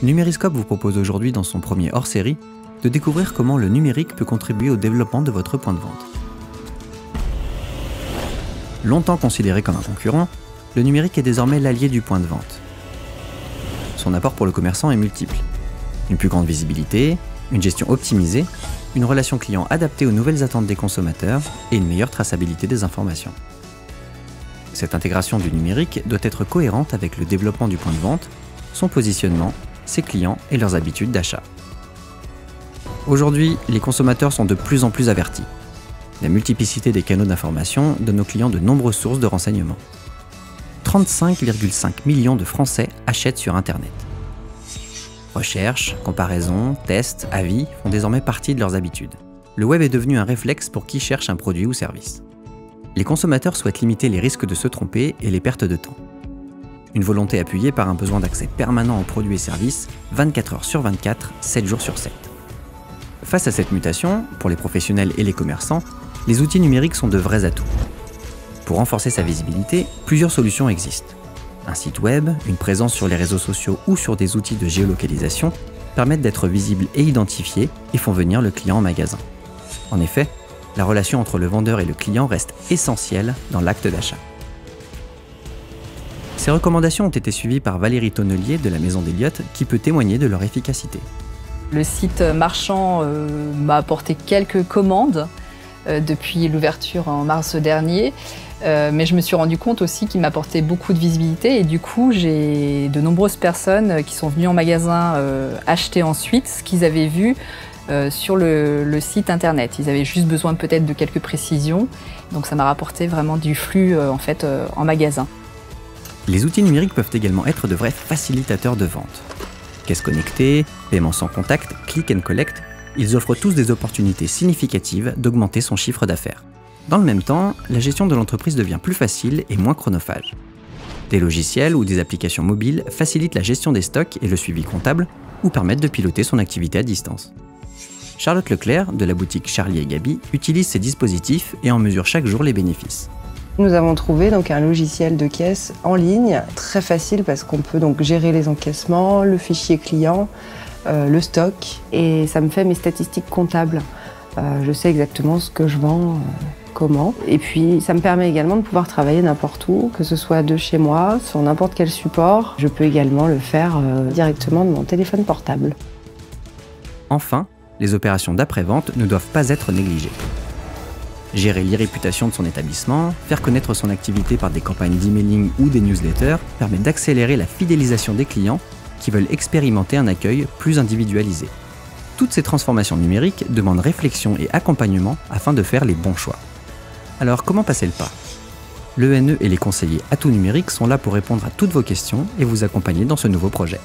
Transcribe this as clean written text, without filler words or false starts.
Numériscope vous propose aujourd'hui dans son premier hors-série de découvrir comment le numérique peut contribuer au développement de votre point de vente. Longtemps considéré comme un concurrent, le numérique est désormais l'allié du point de vente. Son apport pour le commerçant est multiple. Une plus grande visibilité, une gestion optimisée, une relation client adaptée aux nouvelles attentes des consommateurs et une meilleure traçabilité des informations. Cette intégration du numérique doit être cohérente avec le développement du point de vente, son positionnement, ses clients et leurs habitudes d'achat. Aujourd'hui, les consommateurs sont de plus en plus avertis. La multiplicité des canaux d'information donne aux clients de nombreuses sources de renseignements. 35,5 millions de Français achètent sur Internet. Recherches, comparaisons, tests, avis font désormais partie de leurs habitudes. Le web est devenu un réflexe pour qui cherche un produit ou service. Les consommateurs souhaitent limiter les risques de se tromper et les pertes de temps. Une volonté appuyée par un besoin d'accès permanent aux produits et services, 24 heures sur 24, 7 jours sur 7. Face à cette mutation, pour les professionnels et les commerçants, les outils numériques sont de vrais atouts. Pour renforcer sa visibilité, plusieurs solutions existent. Un site web, une présence sur les réseaux sociaux ou sur des outils de géolocalisation permettent d'être visibles et identifiés et font venir le client en magasin. En effet, la relation entre le vendeur et le client reste essentielle dans l'acte d'achat. Ces recommandations ont été suivies par Valérie Tonnelier de la Maison d'Elliott qui peut témoigner de leur efficacité. Le site marchand m'a apporté quelques commandes depuis l'ouverture en mars dernier, mais je me suis rendu compte aussi qu'il m'apportait beaucoup de visibilité et du coup j'ai de nombreuses personnes qui sont venues en magasin acheter ensuite ce qu'ils avaient vu sur le site internet. Ils avaient juste besoin peut-être de quelques précisions, donc ça m'a rapporté vraiment du flux en magasin. Les outils numériques peuvent également être de vrais facilitateurs de vente. Caisse connectée, paiement sans contact, click and collect, ils offrent tous des opportunités significatives d'augmenter son chiffre d'affaires. Dans le même temps, la gestion de l'entreprise devient plus facile et moins chronophage. Des logiciels ou des applications mobiles facilitent la gestion des stocks et le suivi comptable ou permettent de piloter son activité à distance. Charlotte Leclerc, de la boutique Charlie et Gaby, utilise ces dispositifs et en mesure chaque jour les bénéfices. Nous avons trouvé donc un logiciel de caisse en ligne, très facile parce qu'on peut donc gérer les encaissements, le fichier client, le stock, et ça me fait mes statistiques comptables. Je sais exactement ce que je vends, comment. Et puis ça me permet également de pouvoir travailler n'importe où, que ce soit de chez moi, sur n'importe quel support. Je peux également le faire directement de mon téléphone portable. Enfin, les opérations d'après-vente ne doivent pas être négligées. Gérer l'irréputation de son établissement, faire connaître son activité par des campagnes d'emailing ou des newsletters permet d'accélérer la fidélisation des clients qui veulent expérimenter un accueil plus individualisé. Toutes ces transformations numériques demandent réflexion et accompagnement afin de faire les bons choix. Alors comment passer le pas? L'ENE et les conseillers Atouts Numériques sont là pour répondre à toutes vos questions et vous accompagner dans ce nouveau projet.